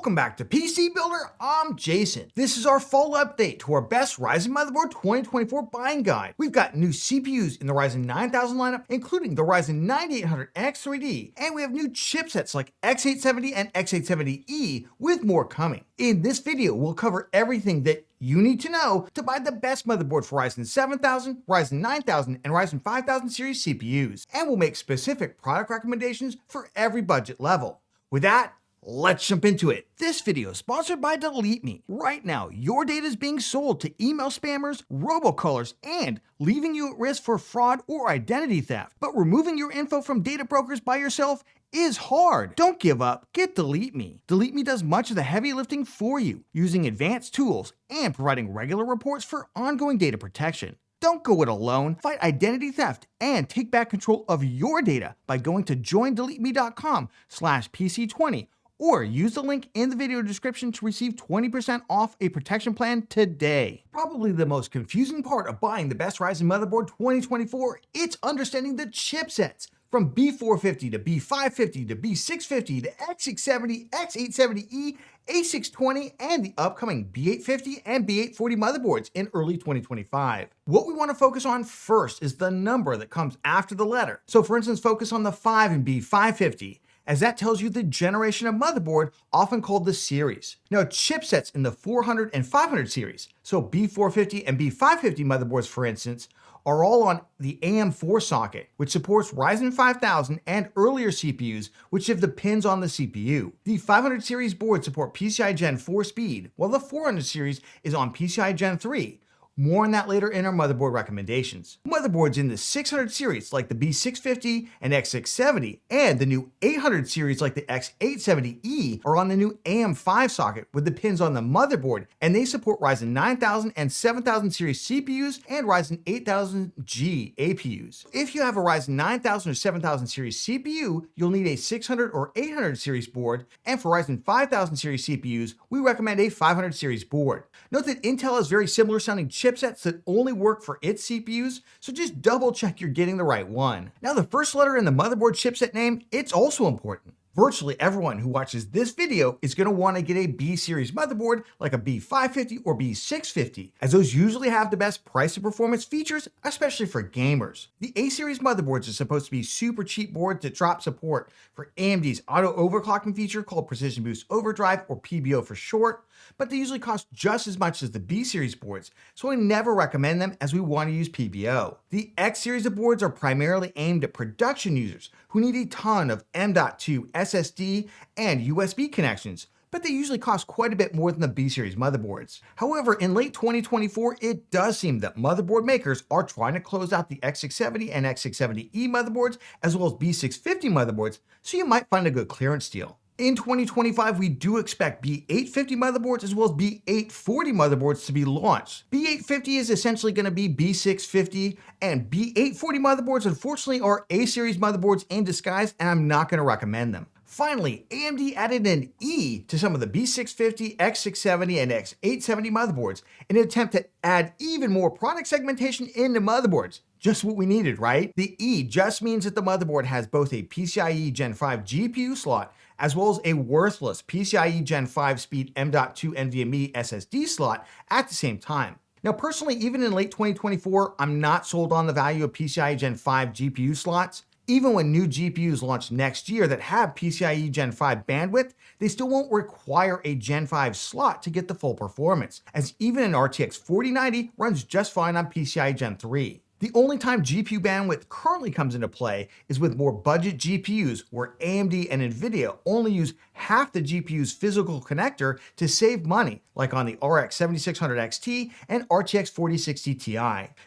Welcome back to PC Builder, I'm Jason. This is our fall update to our best Ryzen Motherboard 2024 buying guide. We've got new CPUs in the Ryzen 9000 lineup, including the Ryzen 9800 X3D, and we have new chipsets like X870 and X870E with more coming. In this video, we'll cover everything that you need to know to buy the best motherboard for Ryzen 7000, Ryzen 9000, and Ryzen 5000 series CPUs, and we'll make specific product recommendations for every budget level. With that, let's jump into it. This video is sponsored by Delete Me. Right now, your data is being sold to email spammers, robocallers, and leaving you at risk for fraud or identity theft. But removing your info from data brokers by yourself is hard. Don't give up. Get Delete Me. Delete Me does much of the heavy lifting for you, using advanced tools and providing regular reports for ongoing data protection. Don't go it alone. Fight identity theft and take back control of your data by going to joindeleteme.com/PC20 or use the link in the video description to receive 20% off a protection plan today. Probably the most confusing part of buying the best Ryzen motherboard 2024, it's understanding the chipsets. From B450 to B550 to B650 to X670, X870E, A620, and the upcoming B850 and B840 motherboards in early 2025. What we want to focus on first is the number that comes after the letter. So for instance, focus on the 5 in B550, as that tells you the generation of motherboard, often called the series. Now, chipsets in the 400 and 500 series, so B450 and B550 motherboards, for instance, are all on the AM4 socket, which supports Ryzen 5000 and earlier CPUs, which have the pins on the CPU. The 500 series boards support PCIe Gen 4 speed, while the 400 series is on PCIe Gen 3. More on that later in our motherboard recommendations. Motherboards in the 600 series like the B650 and X670 and the new 800 series like the X870E are on the new AM5 socket with the pins on the motherboard, and they support Ryzen 9000 and 7000 series CPUs and Ryzen 8000G APUs. If you have a Ryzen 9000 or 7000 series CPU, you'll need a 600 or 800 series board, and for Ryzen 5000 series CPUs, we recommend a 500 series board. Note that Intel has very similar sounding chipsets that only work for its CPUs, so just double check you're getting the right one. Now, the first letter in the motherboard chipset name, it's also important. Virtually everyone who watches this video is going to want to get a B series motherboard like a B550 or B650, as those usually have the best price to performance features, especially for gamers. The A series motherboards are supposed to be super cheap boards that drop support for AMD's auto overclocking feature called Precision Boost Overdrive, or PBO for short, but they usually cost just as much as the B series boards, so I never recommend them as we want to use PBO. The X series of boards are primarily aimed at production users who need a ton of M.2 SSD and USB connections, but they usually cost quite a bit more than the B series motherboards. However, in late 2024, it does seem that motherboard makers are trying to close out the X670 and X670E motherboards as well as B650 motherboards, so you might find a good clearance deal. In 2025, we do expect B850 motherboards as well as B840 motherboards to be launched. B850 is essentially going to be B650, and B840 motherboards unfortunately are A series motherboards in disguise, and I'm not going to recommend them. Finally, AMD added an E to some of the B650, X670, and X870 motherboards in an attempt to add even more product segmentation into motherboards. Just what we needed, right? The E just means that the motherboard has both a PCIe Gen 5 GPU slot as well as a worthless PCIe Gen 5 speed M.2 NVMe SSD slot at the same time. Now, personally, even in late 2024, I'm not sold on the value of PCIe Gen 5 GPU slots. Even when new GPUs launch next year that have PCIe Gen 5 bandwidth, they still won't require a Gen 5 slot to get the full performance, as even an RTX 4090 runs just fine on PCIe Gen 3. The only time GPU bandwidth currently comes into play is with more budget GPUs where AMD and NVIDIA only use half the GPU's physical connector to save money, like on the RX 7600 XT and RTX 4060 Ti.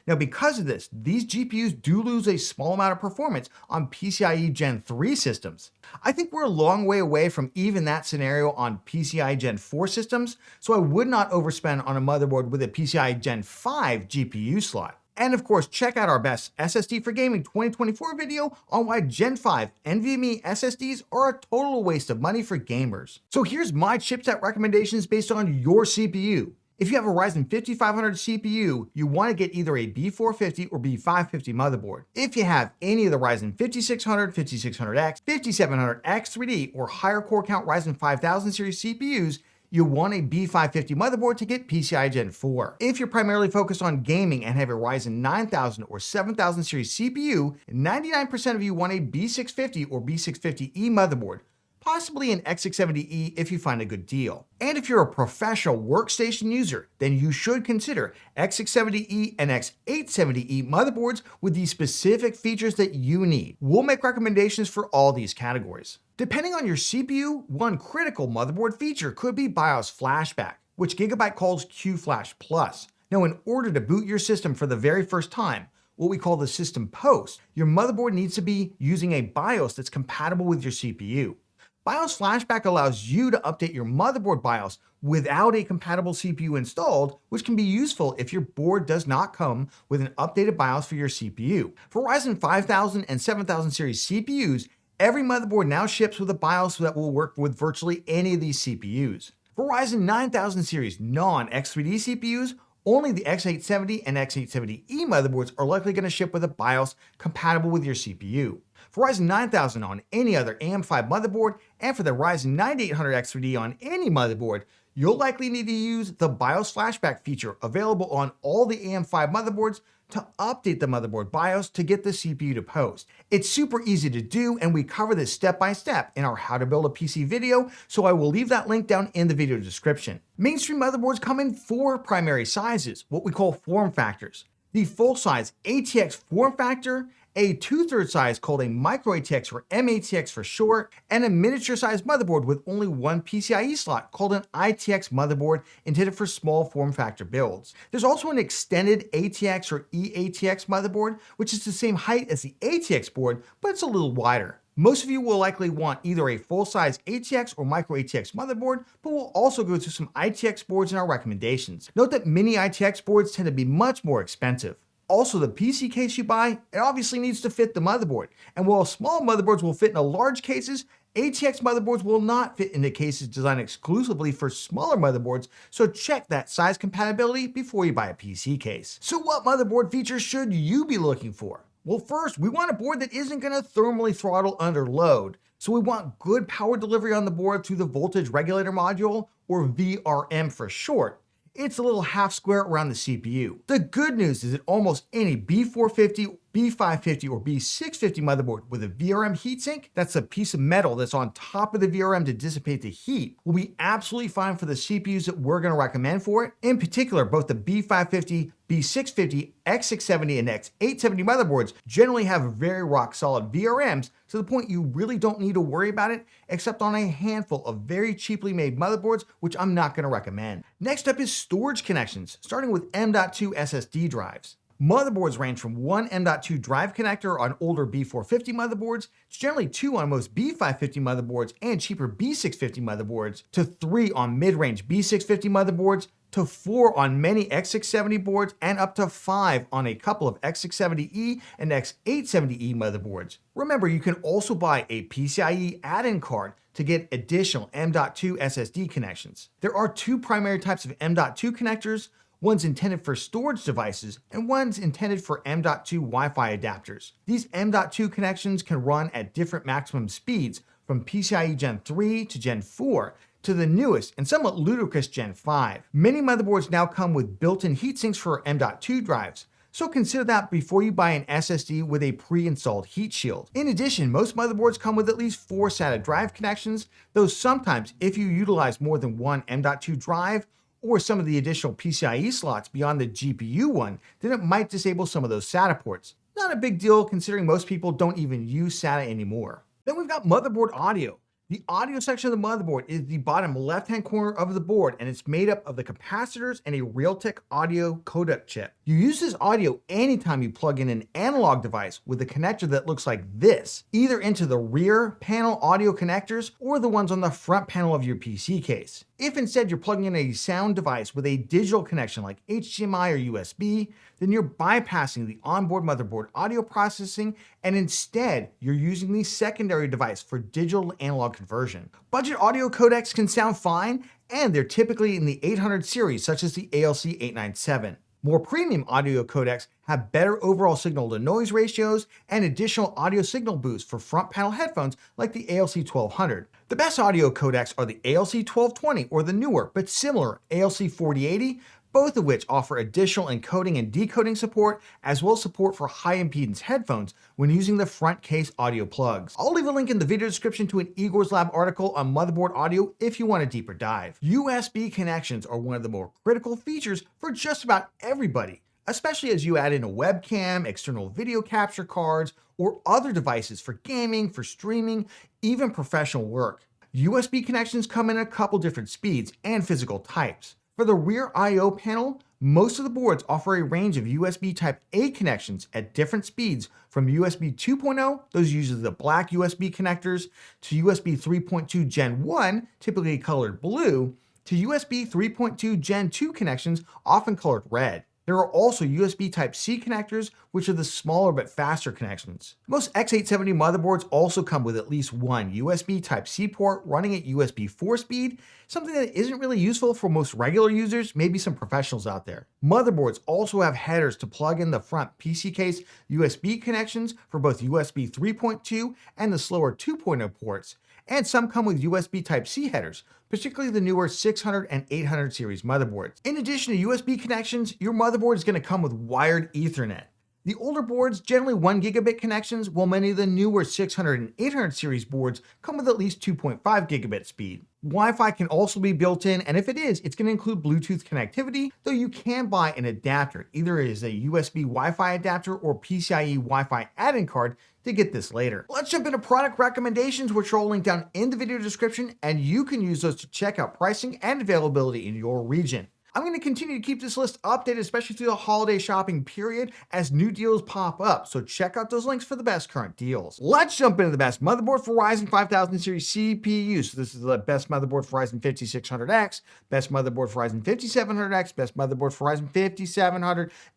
Now, because of this, these GPUs do lose a small amount of performance on PCIe Gen 3 systems. I think we're a long way away from even that scenario on PCIe Gen 4 systems, so I would not overspend on a motherboard with a PCIe Gen 5 GPU slot. And of course, check out our best SSD for Gaming 2024 video on why Gen 5 NVMe SSDs are a total waste of money for gamers. So here's my chipset recommendations based on your CPU. If you have a Ryzen 5500 CPU, you want to get either a B450 or B550 motherboard. If you have any of the Ryzen 5600, 5600X, 5700X 3D, or higher core count Ryzen 5000 series CPUs, you want a B550 motherboard to get PCIe Gen 4. If you're primarily focused on gaming and have a Ryzen 9000 or 7000 series CPU, 99% of you want a B650 or B650E motherboard, possibly an X670E if you find a good deal. And if you're a professional workstation user, then you should consider X670E and X870E motherboards with the specific features that you need. We'll make recommendations for all these categories. Depending on your CPU, one critical motherboard feature could be BIOS flashback, which Gigabyte calls QFlash Plus. Now, in order to boot your system for the very first time, what we call the system post, your motherboard needs to be using a BIOS that's compatible with your CPU. BIOS flashback allows you to update your motherboard BIOS without a compatible CPU installed, which can be useful if your board does not come with an updated BIOS for your CPU. For Ryzen 5000 and 7000 series CPUs, every motherboard now ships with a BIOS that will work with virtually any of these CPUs. For Ryzen 9000 series non-X3D CPUs, only the X870 and X870E motherboards are likely going to ship with a BIOS compatible with your CPU. For Ryzen 9000 on any other AM5 motherboard, and for the Ryzen 9800X3D on any motherboard, you'll likely need to use the BIOS flashback feature available on all the AM5 motherboards to update the motherboard BIOS to get the CPU to post. It's super easy to do, and we cover this step by step in our How to Build a PC video, so I will leave that link down in the video description. Mainstream motherboards come in 4 primary sizes, what we call form factors. The full-size ATX form factor, a 2/3 size called a micro ATX or MATX for short, and a miniature-sized motherboard with only one PCIe slot called an ITX motherboard intended for small form factor builds. There's also an extended ATX or eATX motherboard, which is the same height as the ATX board, but it's a little wider. Most of you will likely want either a full-size ATX or micro ATX motherboard, but we'll also go through some ITX boards in our recommendations. Note that mini ITX boards tend to be much more expensive. Also, the PC case you buy, it obviously needs to fit the motherboard. And while small motherboards will fit into large cases, ATX motherboards will not fit into cases designed exclusively for smaller motherboards, so check that size compatibility before you buy a PC case. So what motherboard features should you be looking for? Well, first, we want a board that isn't going to thermally throttle under load. So we want good power delivery on the board through the voltage regulator module, or VRM for short. It's a little half square around the CPU. The good news is that almost any B450, B550, or B650 motherboard with a VRM heatsink, that's a piece of metal that's on top of the VRM to dissipate the heat, will be absolutely fine for the CPUs that we're going to recommend for it. In particular, both the B550, B650, X670, and X870 motherboards generally have very rock solid VRMs to the point you really don't need to worry about it, except on a handful of very cheaply made motherboards, which I'm not going to recommend. Next up is storage connections, starting with M.2 SSD drives. Motherboards range from one M.2 drive connector on older B450 motherboards, to generally 2 on most B550 motherboards and cheaper B650 motherboards, to 3 on mid-range B650 motherboards, to 4 on many X670 boards, and up to 5 on a couple of X670E and X870E motherboards. Remember, you can also buy a PCIe add-in card to get additional M.2 SSD connections. There are 2 primary types of M.2 connectors. One's intended for storage devices, and one's intended for M.2 Wi-Fi adapters. These M.2 connections can run at different maximum speeds, from PCIe Gen 3 to Gen 4, to the newest and somewhat ludicrous Gen 5. Many motherboards now come with built-in heatsinks for M.2 drives, so consider that before you buy an SSD with a pre-installed heat shield. In addition, most motherboards come with at least 4 SATA drive connections, though sometimes if you utilize more than one M.2 drive, or some of the additional PCIe slots beyond the GPU one, then it might disable some of those SATA ports. Not a big deal considering most people don't even use SATA anymore. Then we've got motherboard audio. The audio section of the motherboard is the bottom left-hand corner of the board, and it's made up of the capacitors and a Realtek audio codec chip. You use this audio anytime you plug in an analog device with a connector that looks like this, either into the rear panel audio connectors or the ones on the front panel of your PC case. If instead you're plugging in a sound device with a digital connection like HDMI or USB, then you're bypassing the onboard motherboard audio processing, and instead you're using the secondary device for digital to analog conversion. Budget audio codecs can sound fine, and they're typically in the 800 series, such as the ALC897. More premium audio codecs have better overall signal-to-noise ratios and additional audio signal boost for front panel headphones like the ALC1200. The best audio codecs are the ALC1220 or the newer but similar ALC4080, both of which offer additional encoding and decoding support, as well as support for high-impedance headphones when using the front case audio plugs. I'll leave a link in the video description to an Igor's Lab article on motherboard audio if you want a deeper dive. USB connections are one of the more critical features for just about everybody, especially as you add in a webcam, external video capture cards, or other devices for gaming, for streaming, even professional work. USB connections come in a couple different speeds and physical types. For the rear I/O panel, most of the boards offer a range of USB Type-A connections at different speeds from USB 2.0, those usually the black USB connectors, to USB 3.2 Gen 1, typically colored blue, to USB 3.2 Gen 2 connections, often colored red. There are also USB Type-C connectors, which are the smaller but faster connections. Most X870 motherboards also come with at least one USB Type-C port running at USB 4 speed, something that isn't really useful for most regular users, maybe some professionals out there. Motherboards also have headers to plug in the front PC case USB connections for both USB 3.2 and the slower 2.0 ports, and some come with USB Type-C headers, particularly the newer 600 and 800 series motherboards. In addition to USB connections, your motherboard is going to come with wired Ethernet. The older boards, generally 1 gigabit connections, while many of the newer 600 and 800 series boards come with at least 2.5 gigabit speed. Wi-Fi can also be built in, and if it is, it's going to include Bluetooth connectivity, though you can buy an adapter, either as a USB Wi-Fi adapter or PCIe Wi-Fi add-in card to get this later. Let's jump into product recommendations, which are all linked down in the video description, and you can use those to check out pricing and availability in your region. I'm going to continue to keep this list updated, especially through the holiday shopping period as new deals pop up, so check out those links for the best current deals. Let's jump into the best motherboard for Ryzen 5000 series CPU. So this is the best motherboard for Ryzen 5600X, best motherboard for Ryzen 5700X, best motherboard for Ryzen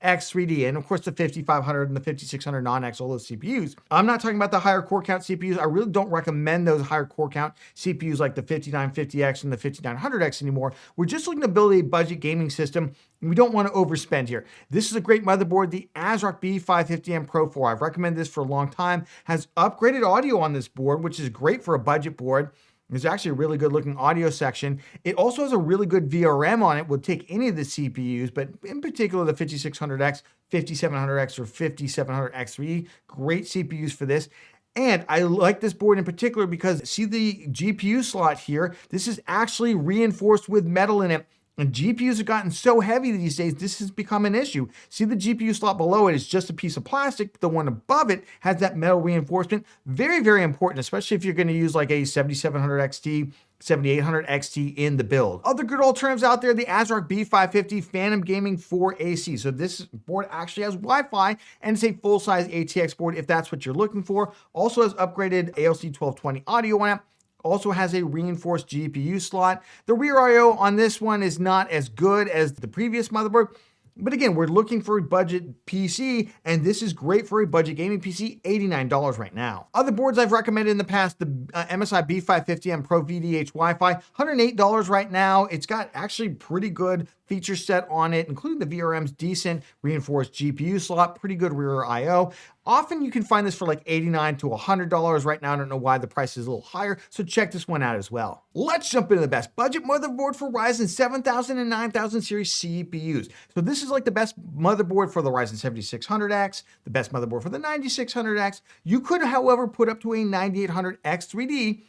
5700X3D, and of course the 5500 and the 5600 non-X, all those CPUs. I'm not talking about the higher core count CPUs. I really don't recommend those higher core count CPUs like the 5950X and the 5900X anymore. We're just looking to build a budget gaming system. We don't want to overspend here. This is a great motherboard, the ASRock B550M Pro 4. I've recommended this for a long time. Has upgraded audio on this board, which is great for a budget board. There's actually a really good looking audio section. It also has a really good VRM on it. Would take any of the CPUs, but in particular the 5600X, 5700X, or 5700X3. Great CPUs for this. And I like this board in particular because see the GPU slot here? This is actually reinforced with metal in it. And GPUs have gotten so heavy these days, this has become an issue. See the GPU slot below it is just a piece of plastic. The one above it has that metal reinforcement. Very, very important, especially if you're going to use like a 7700 XT, 7800 XT in the build. Other good alternatives out there, the ASRock B550 Phantom Gaming 4 AC. So this board actually has Wi-Fi and it's a full-size ATX board if that's what you're looking for. Also has upgraded ALC1220 audio on it. Also has a reinforced GPU slot. The rear I/O on this one is not as good as the previous motherboard. But again, we're looking for a budget PC, and this is great for a budget gaming PC, $89 right now. Other boards I've recommended in the past, the MSI B550M Pro VDH Wi-Fi, $108 right now. It's got actually pretty good feature set on it, including the VRMs, decent reinforced GPU slot, pretty good rear I/O. Often you can find this for like $89 to $100 right now. I don't know why the price is a little higher, so check this one out as well. Let's jump into the best budget motherboard for Ryzen 7000 and 9000 series CPUs. So this is like the best motherboard for the Ryzen 7600X, the best motherboard for the 9600X. You could, however, put up to a 9800X3D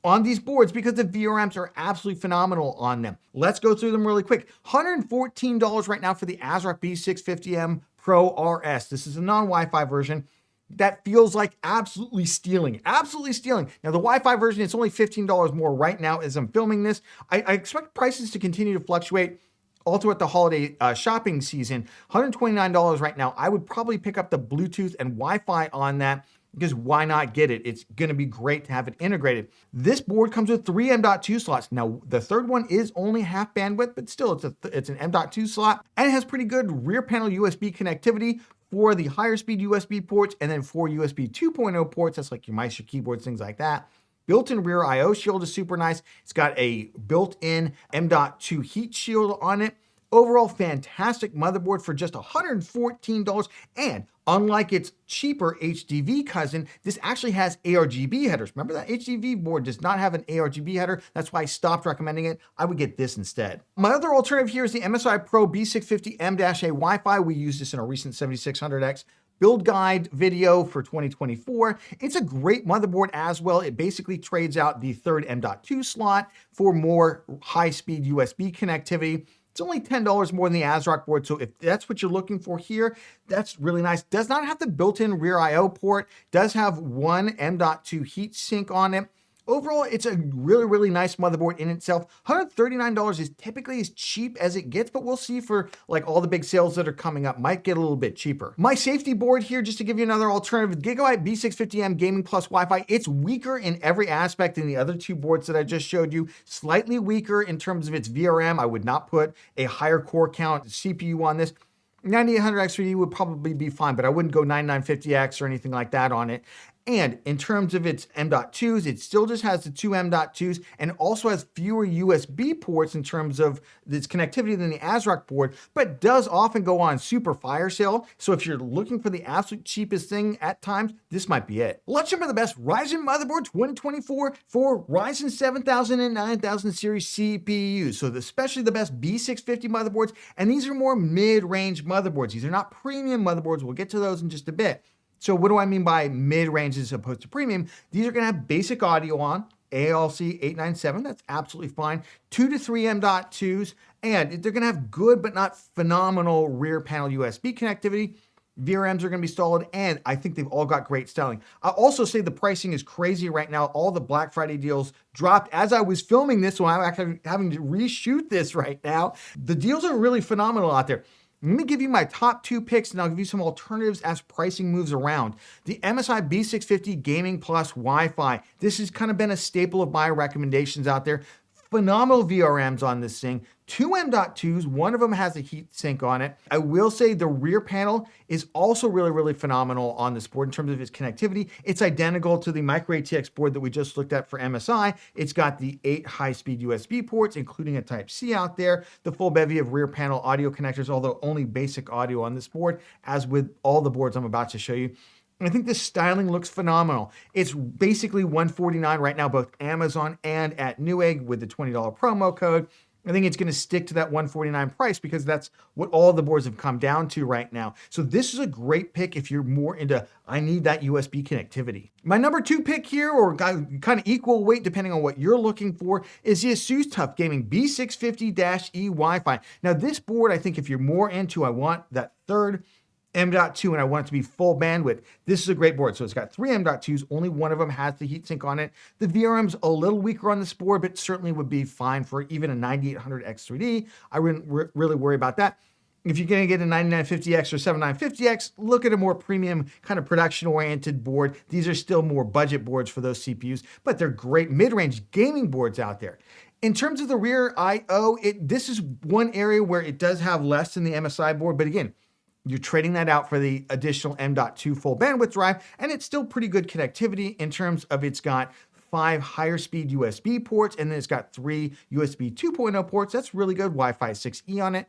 on these boards because the VRMs are absolutely phenomenal on them. Let's go through them really quick. $114 right now for the ASRock B650M Pro RS. This is a non-Wi-Fi version. That feels like absolutely stealing, absolutely stealing. Now the Wi-Fi version, it's only $15 more right now as I'm filming this. I expect prices to continue to fluctuate all throughout the holiday shopping season. $129 right now. I would probably pick up the Bluetooth and Wi-Fi on that because why not get it? It's going to be great to have it integrated. This board comes with 3 M.2 slots. Now, the third one is only half bandwidth, but still it's an M.2 slot, and it has pretty good rear panel USB connectivity for the higher speed USB ports and then 4 USB 2.0 ports. That's like your mice, your keyboards, things like that. Built-in rear I/O shield is super nice. It's got a built-in M.2 heat shield on it. Overall, fantastic motherboard for just $114. And unlike its cheaper HDV cousin, this actually has ARGB headers. Remember that HDV board does not have an ARGB header. That's why I stopped recommending it. I would get this instead. My other alternative here is the MSI Pro B650 M-A Wi-Fi. We used this in a recent 7600X build guide video for 2024. It's a great motherboard as well. It basically trades out the third M.2 slot for more high-speed USB connectivity. It's only $10 more than the ASRock board, so if that's what you're looking for here, that's really nice. Does not have the built-in rear I/O port, does have one M.2 heat sink on it. Overall, it's a really, really nice motherboard in itself. $139 is typically as cheap as it gets, but we'll see for like all the big sales that are coming up, might get a little bit cheaper. My safety board here, just to give you another alternative, Gigabyte B650M Gaming Plus Wi-Fi. It's weaker in every aspect than the other two boards that I just showed you. Slightly weaker in terms of its VRM. I would not put a higher core count CPU on this. 9800X3D would probably be fine, but I wouldn't go 9950X or anything like that on it. And in terms of its M.2s, it still just has the two M.2s and also has fewer USB ports in terms of its connectivity than the ASRock board, but does often go on super fire sale. So if you're looking for the absolute cheapest thing at times, this might be it. Let's jump into the best Ryzen Motherboard 2024 for Ryzen 7000 and 9000 series CPUs. So especially the best B650 motherboards, and these are more mid-range motherboards. These are not premium motherboards. We'll get to those in just a bit. So what do I mean by mid-range as opposed to premium? These are going to have basic audio on, ALC 897, that's absolutely fine, 2 to 3 M.2s, and they're going to have good but not phenomenal rear panel USB connectivity. VRMs are going to be solid, and I think they've all got great styling. I'll also say the pricing is crazy right now. All the Black Friday deals dropped as I was filming this, so I'm actually having to reshoot this right now. The deals are really phenomenal out there. Let me give you my top two picks, and I'll give you some alternatives as pricing moves around. The MSI B650 Gaming Plus Wi-Fi. This has kind of been a staple of my recommendations out there. Phenomenal VRMs on this thing. Two M.2s, one of them has a heat sink on it. I will say the rear panel is also really, really phenomenal on this board in terms of its connectivity. It's identical to the Micro ATX board that we just looked at for MSI. It's got the 8 high-speed USB ports, including a Type-C out there, the full bevy of rear panel audio connectors, although only basic audio on this board, as with all the boards I'm about to show you. I think the styling looks phenomenal. It's basically $149 right now, both Amazon and at Newegg with the $20 promo code. I think it's going to stick to that $149 price because that's what all the boards have come down to right now. So this is a great pick if you're more into, I need that USB connectivity. My number two pick here, or kind of equal weight depending on what you're looking for, is the Asus TUF Gaming B650-E Wi-Fi. Now this board, I think if you're more into, I want that third M.2 and I want it to be full bandwidth, this is a great board. So it's got 3 M.2s, only one of them has the heatsink on it. The VRM's a little weaker on this board, but certainly would be fine for even a 9800X3D. I wouldn't really worry about that. If you're gonna get a 9950X or 7950X, look at a more premium kind of production-oriented board. These are still more budget boards for those CPUs, but they're great mid-range gaming boards out there. In terms of the rear I/O, this is one area where it does have less than the MSI board, but again, you're trading that out for the additional M.2 full bandwidth drive, and it's still pretty good connectivity in terms of it's got 5 higher speed USB ports, and then it's got 3 USB 2.0 ports. That's really good. Wi-Fi 6E on it,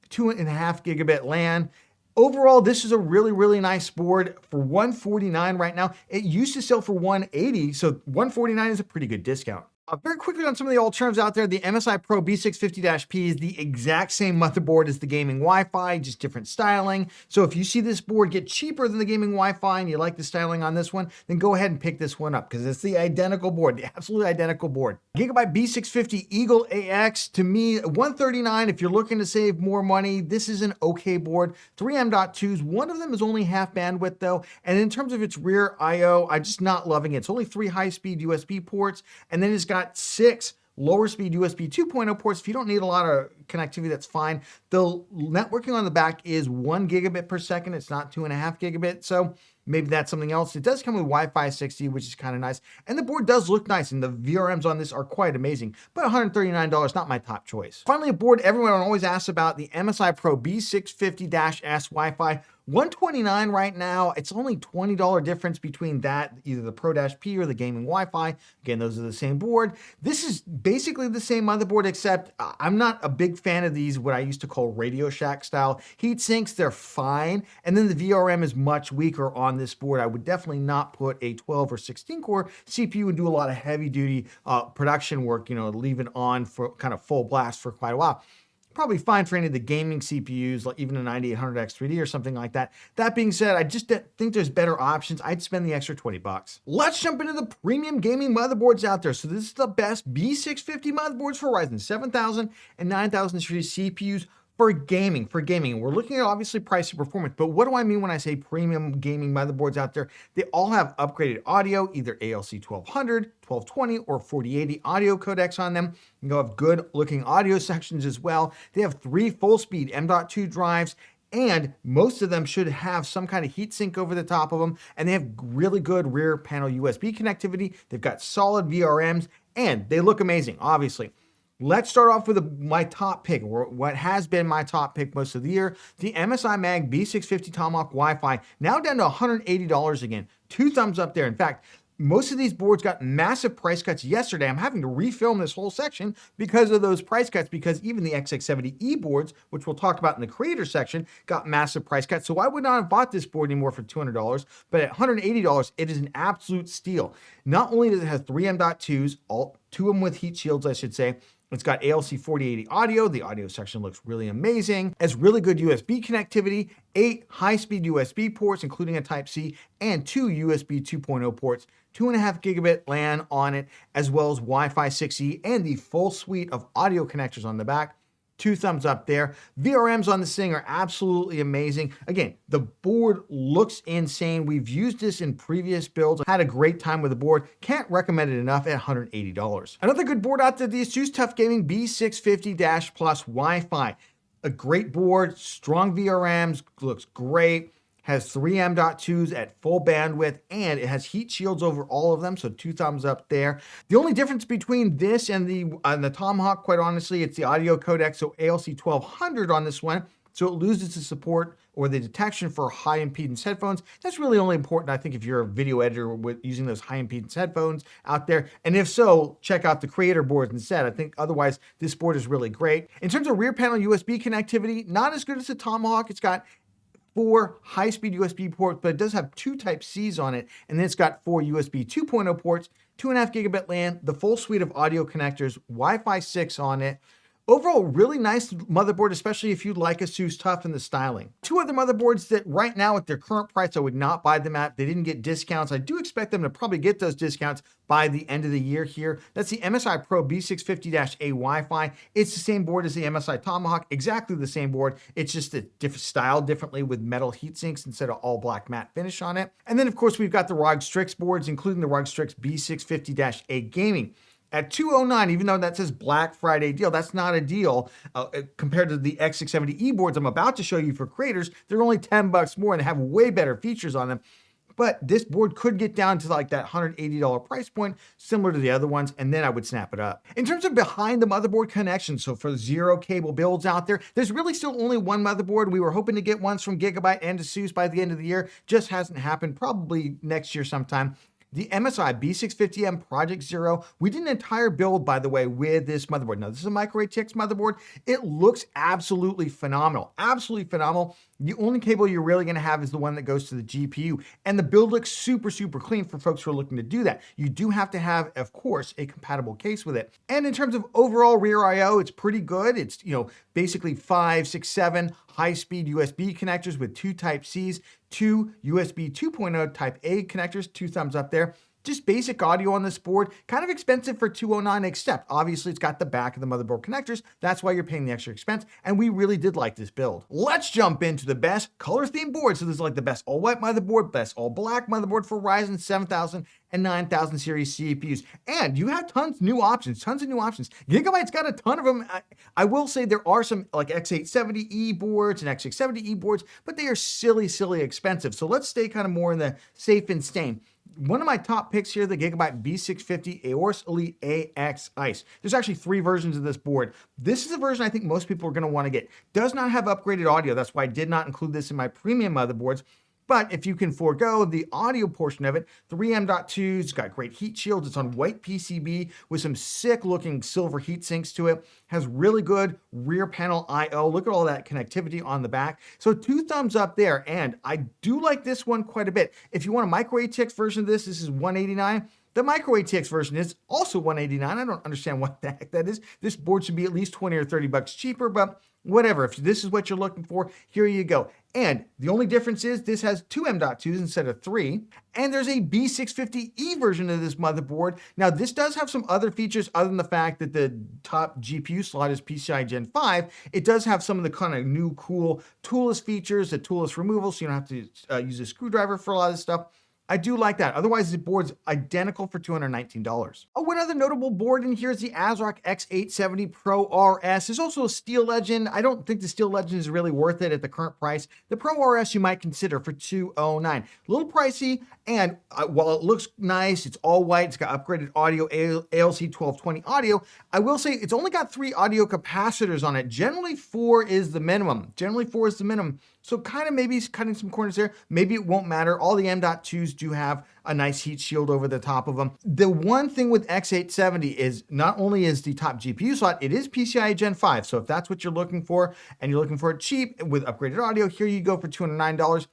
2.5 gigabit LAN. Overall, this is a really, really nice board for $149 right now. It used to sell for $180, so $149 is a pretty good discount. Very quickly on some of the alternatives out there, the MSI Pro B650-P is the exact same motherboard as the gaming Wi-Fi, just different styling. So if you see this board get cheaper than the gaming Wi-Fi and you like the styling on this one, then go ahead and pick this one up because it's the identical board, the absolutely identical board. Gigabyte B650 Eagle AX, to me, $139 if you're looking to save more money. This is an okay board. 3 M.2s, one of them is only half bandwidth though. And in terms of its rear I/O, I'm just not loving it. It's only 3 high-speed USB ports, and then it's got 6 lower speed USB 2.0 ports. If you don't need a lot of connectivity, that's fine. The networking on the back is 1 gigabit per second. It's not 2.5 gigabit. So maybe that's something else. It does come with Wi-Fi 6E, which is kind of nice. And the board does look nice, and the VRMs on this are quite amazing. But $139, not my top choice. Finally, a board everyone always asks about, the MSI Pro B650-S Wi-Fi. $129 right now. It's only $20 difference between that, either the Pro-P or the gaming Wi-Fi. Again, those are the same board. This is basically the same motherboard, except I'm not a big fan of these, what I used to call Radio Shack style heat sinks. They're fine. And then the VRM is much weaker on this board. I would definitely not put a 12 or 16 core CPU and do a lot of heavy duty production work, leave it on for kind of full blast for quite a while. Probably fine for any of the gaming CPUs, like even a 9800X3D or something like that. That being said, I just think there's better options. I'd spend the extra $20. Let's jump into the premium gaming motherboards out there. So this is the best B650 motherboards for Ryzen 7000 and 9000 series CPUs for gaming. And we're looking at obviously price and performance, but what do I mean when I say premium gaming motherboards out there? They all have upgraded audio, either ALC 1200, 1220, or 4080 audio codecs on them. You have good looking audio sections as well. They have 3 full speed M.2 drives, and most of them should have some kind of heatsink over the top of them. And they have really good rear panel USB connectivity. They've got solid VRMs, and they look amazing, obviously. Let's start off with my top pick, or what has been my top pick most of the year, the MSI Mag B650 Tomahawk Wi-Fi, now down to $180 again. 2 thumbs up there. In fact, most of these boards got massive price cuts yesterday. I'm having to refilm this whole section because of those price cuts, because even the X670E boards, which we'll talk about in the creator section, got massive price cuts. So I would not have bought this board anymore for $200, but at $180, it is an absolute steal. Not only does it have 3 M.2s, all 2 of them with heat shields, I should say, it's got ALC 4080 audio. The audio section looks really amazing. It has really good USB connectivity, 8 high-speed USB ports, including a Type-C, and 2 USB 2.0 ports, 2.5 gigabit LAN on it, as well as Wi-Fi 6E, and the full suite of audio connectors on the back. 2 thumbs up there. VRMs on this thing are absolutely amazing. Again, the board looks insane. We've used this in previous builds. Had a great time with the board. Can't recommend it enough at $180. Another good board out there, these Asus Tough Gaming B650 Plus Wi-Fi. A great board, strong VRMs, looks great. Has 3 M.2s at full bandwidth, and it has heat shields over all of them, so 2 thumbs up there. The only difference between this and the Tomahawk, quite honestly, it's the audio codec, so ALC 1200 on this one, so it loses the support or the detection for high impedance headphones. That's really only important, I think, if you're a video editor with using those high impedance headphones out there. And if so, check out the creator boards instead. I think otherwise this board is really great. In terms of rear panel USB connectivity, not as good as the Tomahawk. It's got 4 high-speed USB ports, but it does have 2 Type-Cs on it, and then it's got 4 USB 2.0 ports, 2.5 gigabit LAN, the full suite of audio connectors, Wi-Fi 6 on it. Overall, really nice motherboard, especially if you like Asus Tough and the styling. 2 other motherboards that right now at their current price, I would not buy them at. They didn't get discounts. I do expect them to probably get those discounts by the end of the year here. That's the MSI Pro B650-A Wi-Fi. It's the same board as the MSI Tomahawk, exactly the same board. It's just a different style differently with metal heat sinks instead of all black matte finish on it. And then of course, we've got the ROG Strix boards, including the ROG Strix B650-A Gaming. At $209, even though that says Black Friday deal, that's not a deal compared to the X670E boards I'm about to show you for creators. They're only $10 more and have way better features on them. But this board could get down to like that $180 price point, similar to the other ones, and then I would snap it up. In terms of behind the motherboard connection, so for zero cable builds out there, there's really still only one motherboard. We were hoping to get ones from Gigabyte and Asus by the end of the year. Just hasn't happened, probably next year sometime. The MSI B650M Project Zero, we did an entire build, by the way, with this motherboard. Now, this is a micro ATX motherboard. It looks absolutely phenomenal, absolutely phenomenal. The only cable you're really gonna have is the one that goes to the GPU, and the build looks super, super clean for folks who are looking to do that. You do have to have, of course, a compatible case with it. And in terms of overall rear IO, it's pretty good. It's, basically 5, 6, 7 high-speed USB connectors with 2 Type-Cs, 2 USB 2.0 Type-A connectors, 2 thumbs up there. Just basic audio on this board, kind of expensive for $209, except obviously it's got the back of the motherboard connectors. That's why you're paying the extra expense, and we really did like this build. Let's jump into the best color themed board. So this is like the best all white motherboard, best all black motherboard for Ryzen 7000 and 9000 series CPUs. And you have tons of new options. Gigabyte's got a ton of them. I will say there are some like X870E boards and X670E boards, but they are silly, silly expensive. So let's stay kind of more in the safe and sane. One of my top picks here, the Gigabyte B650 Aorus Elite AX Ice. There's actually 3 versions of this board. This is a version I think most people are going to want to get. Does not have upgraded audio. That's why I did not include this in my premium motherboards. But if you can forego the audio portion of it, 3 M.2's, it's got great heat shields. It's on white PCB with some sick looking silver heat sinks to it. Has really good rear panel I/O. Look at all that connectivity on the back. So 2 thumbs up there. And I do like this one quite a bit. If you want a micro ATX version of this is $189. The micro ATX version is also $189. I don't understand what the heck that is. This board should be at least 20 or 30 bucks cheaper, but whatever. If this is what you're looking for, here you go. And the only difference is this has 2 M.2s instead of 3. And there's a B650E version of this motherboard. Now, this does have some other features other than the fact that the top GPU slot is PCIe Gen 5. It does have some of the kind of new cool toolless features, the toolless removal, so you don't have to use a screwdriver for a lot of this stuff. I do like that. Otherwise, the board's identical for $219. Oh, one other notable board in here is the ASRock X870 Pro RS. There's also a Steel Legend. I don't think the Steel Legend is really worth it at the current price. The Pro RS you might consider for $209. A little pricey, and while it looks nice, it's all white, it's got upgraded audio, ALC 1220 audio, I will say it's only got 3 audio capacitors on it. Generally, 4 is the minimum. So kind of maybe cutting some corners there. Maybe it won't matter. All the M.2s do have a nice heat shield over the top of them. The one thing with X870 is not only is the top GPU slot, it is PCIe Gen 5. So if that's what you're looking for and you're looking for it cheap with upgraded audio, here you go for $209.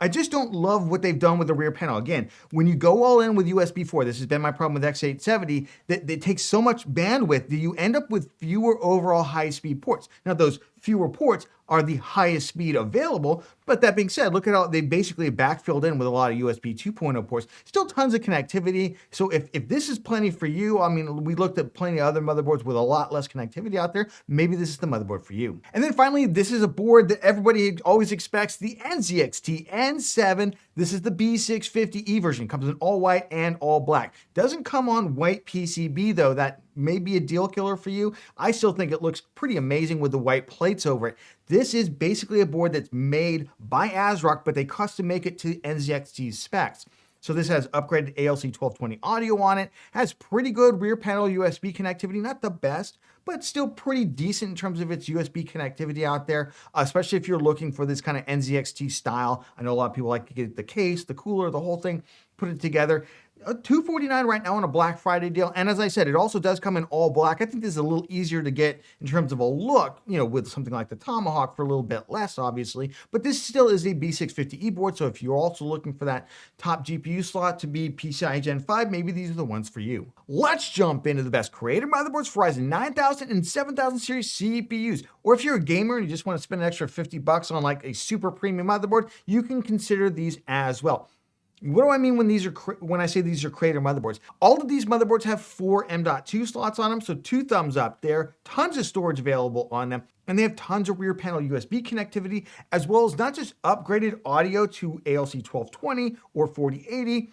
I just don't love what they've done with the rear panel. Again, when you go all in with USB 4, this has been my problem with X870, that it takes so much bandwidth that you end up with fewer overall high-speed ports. Now, those fewer ports are the highest speed available, but that being said, look at how they basically backfilled in with a lot of USB 2.0 ports. Still tons of connectivity. So if this is plenty for you, I mean, we looked at plenty of other motherboards with a lot less connectivity out there. Maybe this is the motherboard for you. And then finally, this is a board that everybody always expects, the NZXT N7. This is the B650E version. Comes in all white and all black. Doesn't come on white PCB though. That may be a deal killer for you. I still think it looks pretty amazing with the white plates over it. This is basically a board that's made by ASRock, but they custom make it to NZXT's specs. So this has upgraded ALC 1220 audio on it, has pretty good rear panel USB connectivity, not the best, but still pretty decent in terms of its USB connectivity out there, especially if you're looking for this kind of NZXT style. I know a lot of people like to get the case, the cooler, the whole thing, put it together. $249 right now on a Black Friday deal. And as I said, it also does come in all black. I think this is a little easier to get in terms of a look, you know, with something like the Tomahawk for a little bit less, obviously. But this still is a B650E board. So if you're also looking for that top GPU slot to be PCIe Gen 5, maybe these are the ones for you. Let's jump into the best creator motherboards for Ryzen 9000 and 7000 series CPUs. Or if you're a gamer and you just want to spend an extra $50 on like a super premium motherboard, you can consider these as well. What do I mean when I say these are creator motherboards? All of these motherboards have 4 M.2 slots on them, so 2 thumbs up there. Tons of storage available on them, and they have tons of rear panel USB connectivity, as well as not just upgraded audio to ALC 1220 or 4080,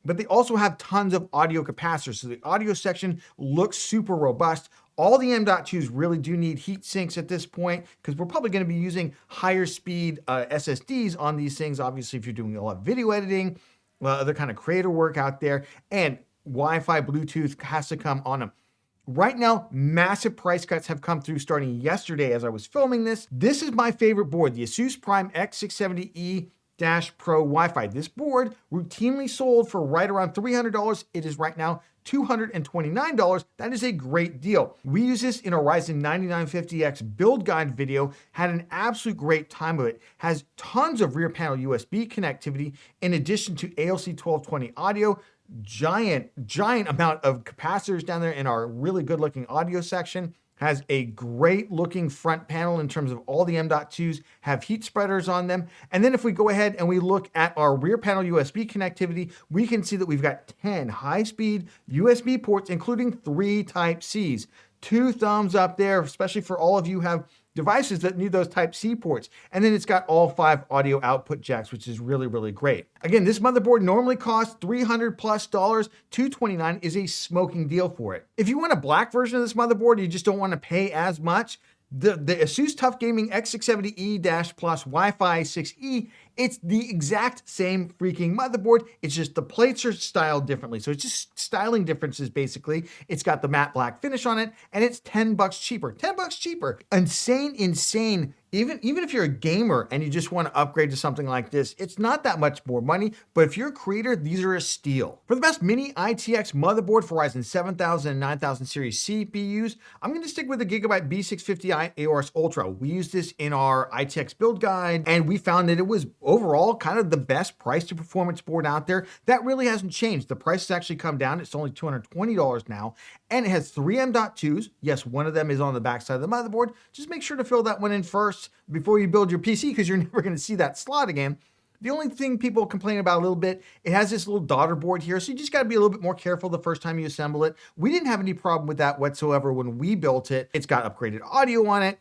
but they also have tons of audio capacitors. So the audio section looks super robust. All the M.2s really do need heat sinks at this point because we're probably going to be using higher speed SSDs on these things. Obviously, if you're doing a lot of video editing, other kind of creator work out there, and Wi-Fi, Bluetooth has to come on them. Right now, massive price cuts have come through starting yesterday as I was filming this. This is my favorite board, the Asus Prime X670E Pro Wi-Fi. This board routinely sold for right around $300. It is right now $229. That is a great deal. We use this in a Ryzen 9950X build guide video, had an absolute great time with it. Has tons of rear panel USB connectivity in addition to ALC 1220 audio, giant amount of capacitors down there in our really good looking audio section. Has a great looking front panel in terms of all the M.2s have heat spreaders on them. And then if we go ahead and we look at our rear panel USB connectivity, we can see that we've got 10 high-speed USB ports, including 3 Type-Cs. 2 thumbs up there, especially for all of you who have devices that need those Type-C ports. And then it's got all 5 audio output jacks, which is really, really great. Again, this motherboard normally costs $300 plus. $229 is a smoking deal for it. If you want a black version of this motherboard, you just don't want to pay as much, the Asus TUF Gaming X670E Plus Wi-Fi 6E It's the exact same freaking motherboard. It's just the plates are styled differently. So it's just styling differences, basically. It's got the matte black finish on it, and it's $10 cheaper. $10 cheaper. Insane. Even if you're a gamer and you just want to upgrade to something like this, it's not that much more money, but if you're a creator, these are a steal. For the best mini ITX motherboard for Ryzen 7000 and 9000 series CPUs, I'm going to stick with the Gigabyte B650i Aorus Ultra. We used this in our ITX build guide, and we found that it was overall kind of the best price to performance board out there. That really hasn't changed. The price has actually come down. It's only $220 now, and it has 3 M.2s. Yes, one of them is on the backside of the motherboard. Just make sure to fill that one in first before you build your PC, because you're never going to see that slot again. The only thing people complain about a little bit, it has this little daughter board here, so you just got to be a little bit more careful the first time you assemble it. We didn't have any problem with that whatsoever when we built it. It's got upgraded audio on it.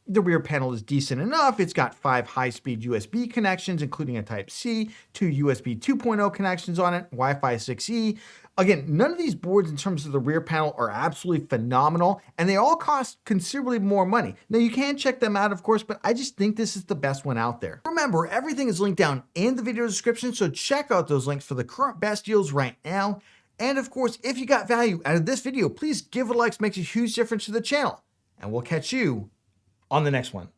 The rear panel is decent enough. It's got 5 high-speed USB connections, including a Type-C, 2 USB 2.0 connections on it, Wi-Fi 6E. Again, none of these boards in terms of the rear panel are absolutely phenomenal, and they all cost considerably more money. Now, you can check them out, of course, but I just think this is the best one out there. Remember, everything is linked down in the video description, so check out those links for the current best deals right now. And of course, if you got value out of this video, please give it a like. It makes a huge difference to the channel. And we'll catch you on the next one.